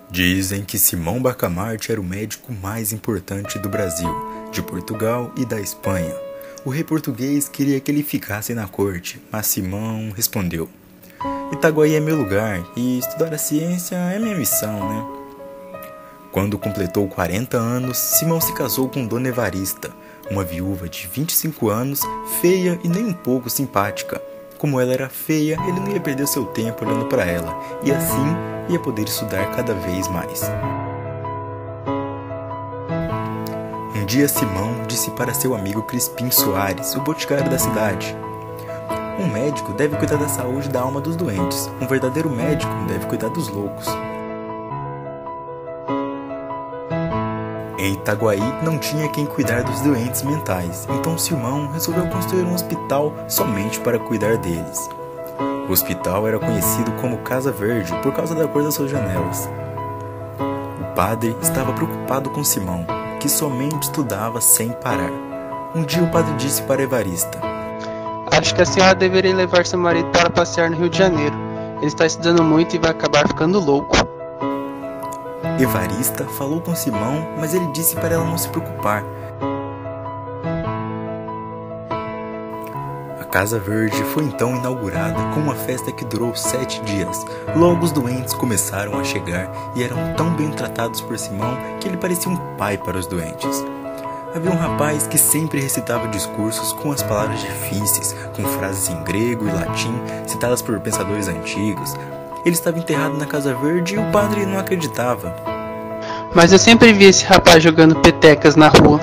Dizem que Simão Bacamarte era o médico mais importante do Brasil, de Portugal e da Espanha. O rei português queria que ele ficasse na corte, mas Simão respondeu: Itaguaí é meu lugar e estudar a ciência é minha missão, né? Quando completou 40 anos, Simão se casou com Dona Evarista, uma viúva de 25 anos, feia e nem um pouco simpática. Como ela era feia, ele não ia perder seu tempo olhando para ela, e assim ia poder estudar cada vez mais. Um dia Simão disse para seu amigo Crispim Soares, o boticário da cidade: Um médico deve cuidar da saúde da alma dos doentes, um verdadeiro médico deve cuidar dos loucos. Em Itaguaí não tinha quem cuidar dos doentes mentais, então Simão resolveu construir um hospital somente para cuidar deles. O hospital era conhecido como Casa Verde por causa da cor das suas janelas. O padre estava preocupado com Simão, que somente estudava sem parar. Um dia o padre disse para Evarista: Acho que a senhora deveria levar seu marido para passear no Rio de Janeiro. Ele está estudando muito e vai acabar ficando louco. Evarista falou com Simão, mas ele disse para ela não se preocupar. A Casa Verde foi então inaugurada com uma festa que durou 7 dias. Logo os doentes começaram a chegar e eram tão bem tratados por Simão que ele parecia um pai para os doentes. Havia um rapaz que sempre recitava discursos com as palavras difíceis, com frases em grego e latim citadas por pensadores antigos. Ele estava enterrado na Casa Verde e o padre não acreditava. Mas eu sempre vi esse rapaz jogando petecas na rua.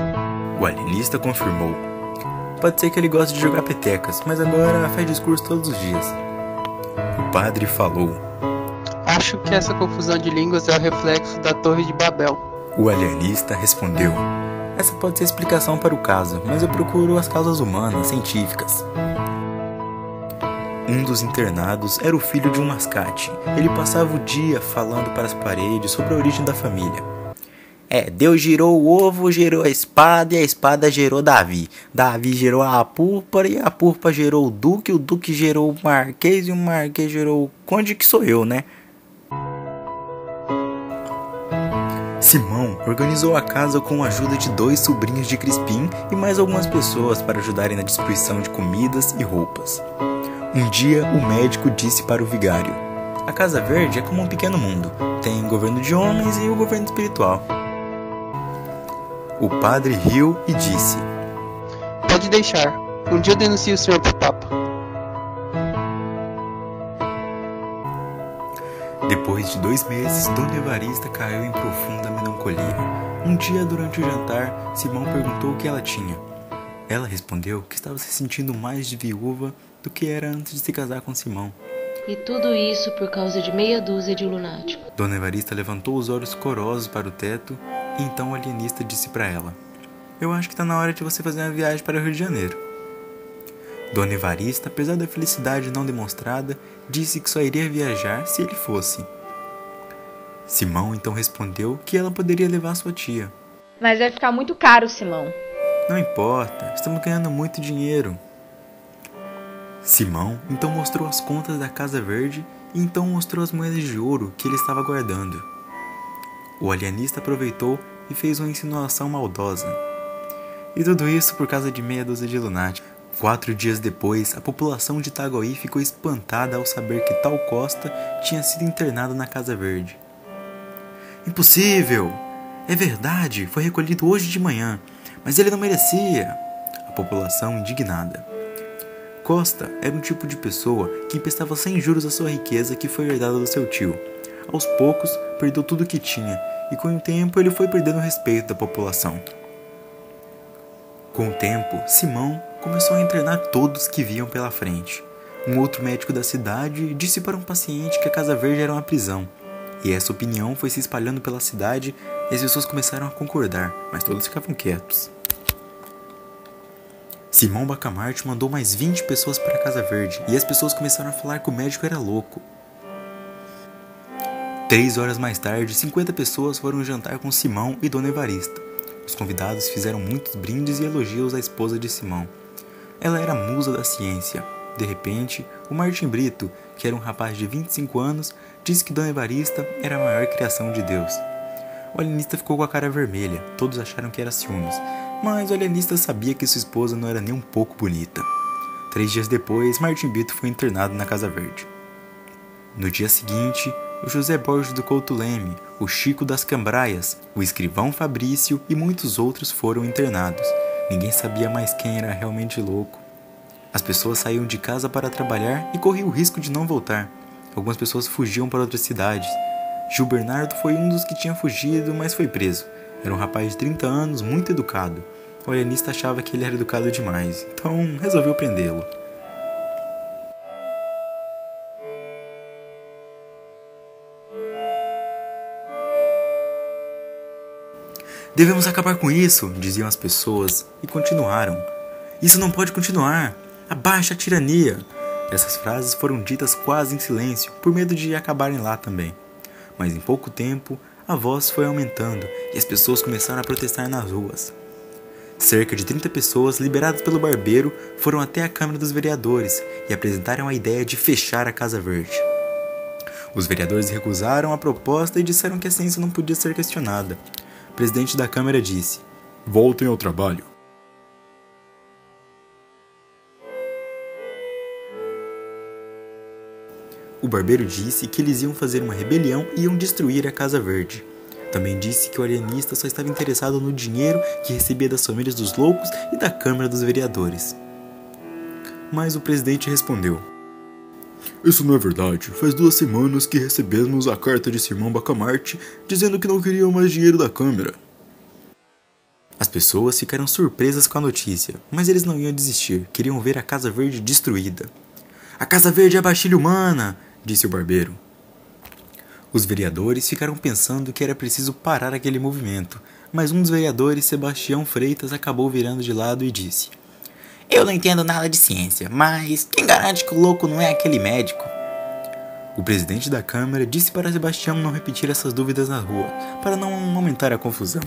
O alienista confirmou. Pode ser que ele goste de jogar petecas, mas agora faz discurso todos os dias. O padre falou: Acho que essa confusão de línguas é o reflexo da Torre de Babel. O alienista respondeu: Essa pode ser a explicação para o caso, mas eu procuro as causas humanas, científicas. Um dos internados era o filho de um mascate. Ele passava o dia falando para as paredes sobre a origem da família. Deus gerou o ovo, gerou a espada e a espada gerou Davi. Davi gerou a púrpura e a púrpura gerou o duque gerou o marquês e o marquês gerou o conde, que sou eu, né? Simão organizou a casa com a ajuda de 2 sobrinhos de Crispim e mais algumas pessoas para ajudarem na distribuição de comidas e roupas. Um dia, o médico disse para o vigário: A Casa Verde é como um pequeno mundo. Tem o governo de homens e o governo espiritual. O padre riu e disse: Pode deixar. Um dia eu denuncio o senhor para o Papa. Depois de 2 meses, Dona Evarista caiu em profunda melancolia. Um dia, durante o jantar, Simão perguntou o que ela tinha. Ela respondeu que estava se sentindo mais de viúva do que era antes de se casar com Simão. E tudo isso por causa de meia dúzia de lunáticos. Dona Evarista levantou os olhos corosos para o teto e então o alienista disse para ela: Eu acho que está na hora de você fazer uma viagem para o Rio de Janeiro. Dona Evarista, apesar da felicidade não demonstrada, disse que só iria viajar se ele fosse. Simão então respondeu que ela poderia levar sua tia. Mas vai ficar muito caro, Simão. Não importa, estamos ganhando muito dinheiro. Simão então mostrou as contas da Casa Verde e então mostrou as moedas de ouro que ele estava guardando. O alienista aproveitou e fez uma insinuação maldosa. E tudo isso por causa de meia dúzia de lunáticos. 4 dias depois, a população de Itaguaí ficou espantada ao saber que tal Costa tinha sido internado na Casa Verde. Impossível! É verdade, foi recolhido hoje de manhã, mas ele não merecia! A população indignada. Costa era um tipo de pessoa que emprestava sem juros a sua riqueza que foi herdada do seu tio. Aos poucos, perdeu tudo o que tinha, e com o tempo ele foi perdendo o respeito da população. Com o tempo, Simão começou a internar todos que viam pela frente. Um outro médico da cidade disse para um paciente que a Casa Verde era uma prisão, e essa opinião foi se espalhando pela cidade e as pessoas começaram a concordar, mas todos ficavam quietos. Simão Bacamarte mandou mais 20 pessoas para a Casa Verde e as pessoas começaram a falar que o médico era louco. 3 horas mais tarde, 50 pessoas foram jantar com Simão e Dona Evarista. Os convidados fizeram muitos brindes e elogios à esposa de Simão. Ela era a musa da ciência. De repente, o Martim Brito, que era um rapaz de 25 anos, disse que Dona Evarista era a maior criação de Deus. O alienista ficou com a cara vermelha, todos acharam que era ciúmes, mas o alienista sabia que sua esposa não era nem um pouco bonita. 3 dias depois, Martim Bito foi internado na Casa Verde. No dia seguinte, o José Borges do Couto Leme, o Chico das Cambraias, o escrivão Fabrício e muitos outros foram internados. Ninguém sabia mais quem era realmente louco. As pessoas saíam de casa para trabalhar e corriam o risco de não voltar. Algumas pessoas fugiam para outras cidades. Gil Bernardo foi um dos que tinha fugido, mas foi preso. Era um rapaz de 30 anos, muito educado. O alienista achava que ele era educado demais, então resolveu prendê-lo. Devemos acabar com isso, diziam as pessoas, e continuaram. Isso não pode continuar. Abaixa a tirania. Essas frases foram ditas quase em silêncio, por medo de acabarem lá também. Mas em pouco tempo, a voz foi aumentando e as pessoas começaram a protestar nas ruas. Cerca de 30 pessoas, liberadas pelo barbeiro, foram até a Câmara dos Vereadores e apresentaram a ideia de fechar a Casa Verde. Os vereadores recusaram a proposta e disseram que a ciência não podia ser questionada. O presidente da Câmara disse: "Voltem ao trabalho." O barbeiro disse que eles iam fazer uma rebelião e iam destruir a Casa Verde. Também disse que o alienista só estava interessado no dinheiro que recebia das famílias dos loucos e da Câmara dos Vereadores. Mas o presidente respondeu: "Isso não é verdade. Faz 2 semanas que recebemos a carta de Simão Bacamarte dizendo que não queriam mais dinheiro da Câmara." As pessoas ficaram surpresas com a notícia, mas eles não iam desistir, queriam ver a Casa Verde destruída. "A Casa Verde é a Bastilha humana!" disse o barbeiro. Os vereadores ficaram pensando que era preciso parar aquele movimento, mas um dos vereadores, Sebastião Freitas, acabou virando de lado e disse: "Eu não entendo nada de ciência, mas quem garante que o louco não é aquele médico?" O presidente da Câmara disse para Sebastião não repetir essas dúvidas na rua, para não aumentar a confusão.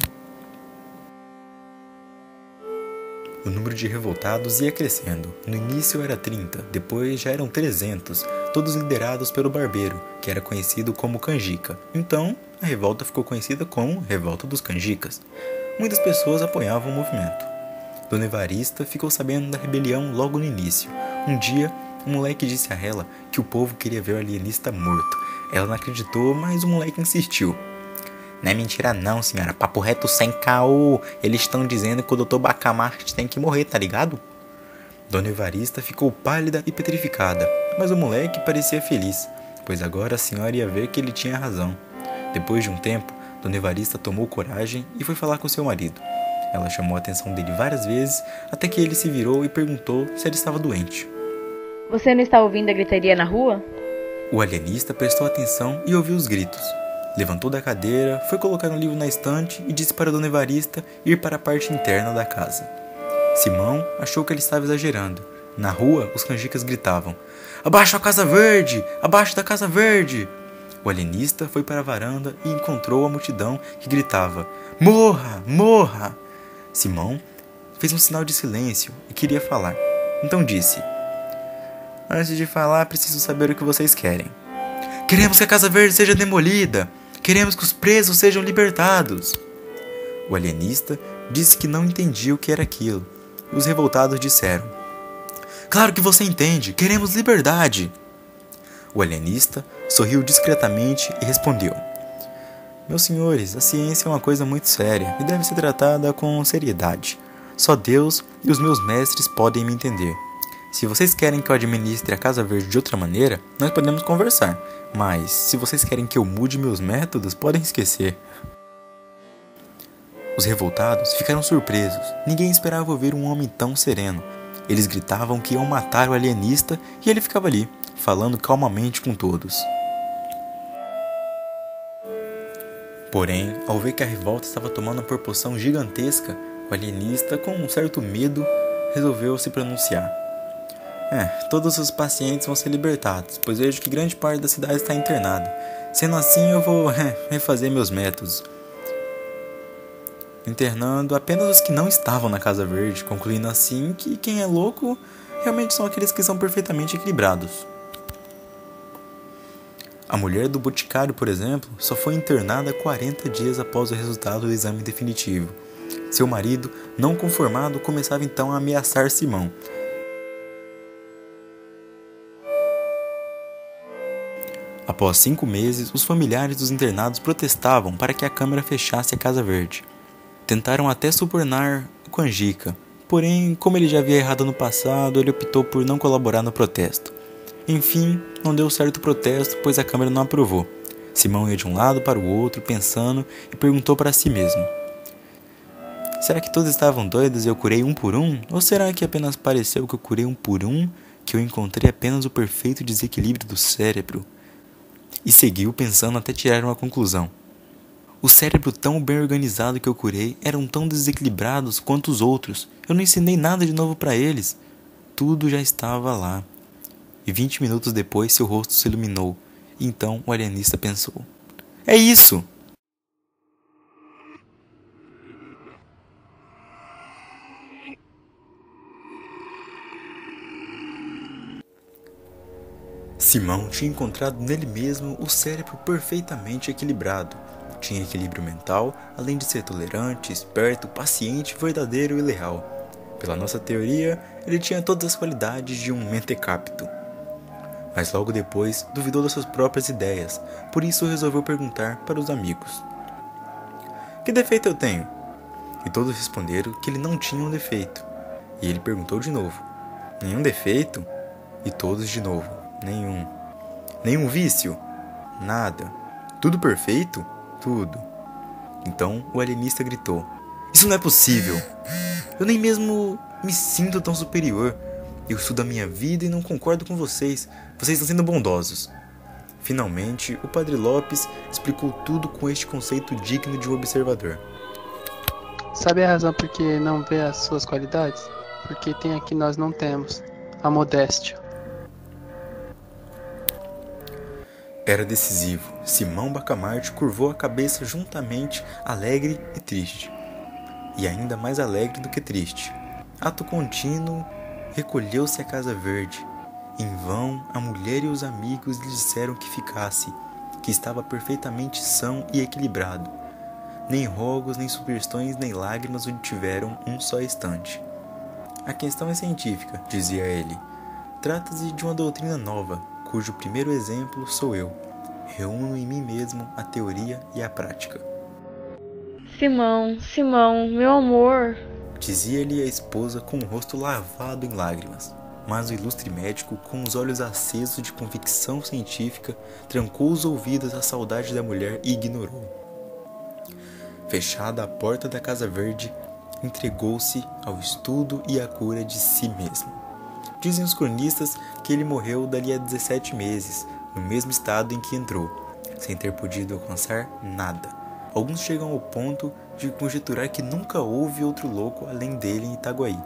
O número de revoltados ia crescendo. No início era 30, depois já eram 300, todos liderados pelo barbeiro, que era conhecido como Canjica. Então, a revolta ficou conhecida como Revolta dos Canjicas. Muitas pessoas apoiavam o movimento. Dona Evarista ficou sabendo da rebelião logo no início. Um dia, um moleque disse a ela que o povo queria ver o alienista morto. Ela não acreditou, mas o moleque insistiu. "Não é mentira não, senhora. Papo reto sem caô. Eles estão dizendo que o Dr. Bacamarte tem que morrer, tá ligado?" Dona Evarista ficou pálida e petrificada, mas o moleque parecia feliz, pois agora a senhora ia ver que ele tinha razão. Depois de um tempo, Dona Evarista tomou coragem e foi falar com seu marido. Ela chamou a atenção dele várias vezes, até que ele se virou e perguntou se ele estava doente. Você não está ouvindo a gritaria na rua? O alienista prestou atenção e ouviu os gritos. Levantou da cadeira, foi colocar um livro na estante e disse para Dona Evarista ir para a parte interna da casa. Simão achou que ele estava exagerando. Na rua, os canjicas gritavam: "Abaixo a Casa Verde! Abaixo da Casa Verde!" O alienista foi para a varanda e encontrou a multidão que gritava: "Morra! Morra!" Simão fez um sinal de silêncio e queria falar. Então disse: "Antes de falar, preciso saber o que vocês querem." "Queremos que a Casa Verde seja demolida! Queremos que os presos sejam libertados!" O alienista disse que não entendia o que era aquilo. E os revoltados disseram: "Claro que você entende! Queremos liberdade!" O alienista sorriu discretamente e respondeu: "Meus senhores, a ciência é uma coisa muito séria e deve ser tratada com seriedade. Só Deus e os meus mestres podem me entender. Se vocês querem que eu administre a Casa Verde de outra maneira, nós podemos conversar. Mas, se vocês querem que eu mude meus métodos, podem esquecer." Os revoltados ficaram surpresos. Ninguém esperava ouvir um homem tão sereno. Eles gritavam que iam matar o alienista e ele ficava ali, falando calmamente com todos. Porém, ao ver que a revolta estava tomando uma proporção gigantesca, o alienista, com um certo medo, resolveu se pronunciar. Todos os pacientes vão ser libertados, pois vejo que grande parte da cidade está internada. Sendo assim, eu vou refazer meus métodos, internando apenas os que não estavam na Casa Verde, concluindo assim que quem é louco realmente são aqueles que são perfeitamente equilibrados. A mulher do boticário, por exemplo, só foi internada 40 dias após o resultado do exame definitivo. Seu marido, não conformado, começava então a ameaçar Simão. Após 5 meses, os familiares dos internados protestavam para que a Câmara fechasse a Casa Verde. Tentaram até subornar com Angica, porém, como ele já havia errado no passado, ele optou por não colaborar no protesto. Enfim, não deu certo o protesto, pois a Câmara não aprovou. Simão ia de um lado para o outro, pensando, e perguntou para si mesmo: será que todos estavam doidos e eu curei um por um? Ou será que apenas pareceu que eu curei um por um, que eu encontrei apenas o perfeito desequilíbrio do cérebro? E seguiu pensando até tirar uma conclusão. O cérebro tão bem organizado que eu curei eram tão desequilibrados quanto os outros. Eu não ensinei nada de novo para eles. Tudo já estava lá. E 20 minutos depois seu rosto se iluminou. E então o alienista pensou: é isso! Simão tinha encontrado nele mesmo o cérebro perfeitamente equilibrado. Tinha equilíbrio mental, além de ser tolerante, esperto, paciente, verdadeiro e leal. Pela nossa teoria, ele tinha todas as qualidades de um mentecapto. Mas logo depois, duvidou das suas próprias ideias, por isso resolveu perguntar para os amigos: que defeito eu tenho? E todos responderam que ele não tinha um defeito. E ele perguntou de novo: nenhum defeito? E todos de novo: nenhum. Nenhum vício? Nada. Tudo perfeito? Tudo. Então o alienista gritou: isso não é possível! Eu nem mesmo me sinto tão superior. Eu estudo a minha vida e não concordo com vocês. Vocês estão sendo bondosos. Finalmente, o Padre Lopes explicou tudo com este conceito digno de um observador. Sabe a razão por que não vê as suas qualidades? Porque tem a que nós não temos: a modéstia. Era decisivo. Simão Bacamarte curvou a cabeça juntamente, alegre e triste. E ainda mais alegre do que triste. Ato contínuo, recolheu-se à Casa Verde. Em vão, a mulher e os amigos lhe disseram que ficasse, que estava perfeitamente são e equilibrado. Nem rogos, nem sugestões, nem lágrimas o tiveram um só instante. A questão é científica, dizia ele. Trata-se de uma doutrina nova, cujo primeiro exemplo sou eu. Reúno em mim mesmo a teoria e a prática. Simão, Simão, meu amor, dizia-lhe a esposa com o rosto lavado em lágrimas. Mas o ilustre médico, com os olhos acesos de convicção científica, trancou os ouvidos à saudade da mulher e ignorou. Fechada a porta da Casa Verde, entregou-se ao estudo e à cura de si mesmo. Dizem os cronistas que ele morreu dali a 17 meses, no mesmo estado em que entrou, sem ter podido alcançar nada. Alguns chegam ao ponto de conjecturar que nunca houve outro louco além dele em Itaguaí.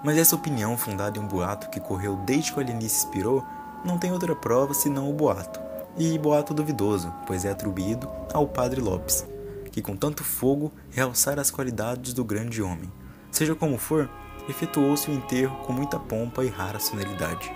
Mas essa opinião, fundada em um boato que correu desde que o alienista expirou, não tem outra prova senão o boato. E boato duvidoso, pois é atribuído ao Padre Lopes, que com tanto fogo realçara as qualidades do grande homem. Seja como for, efetuou-se o enterro com muita pompa e rara solenidade.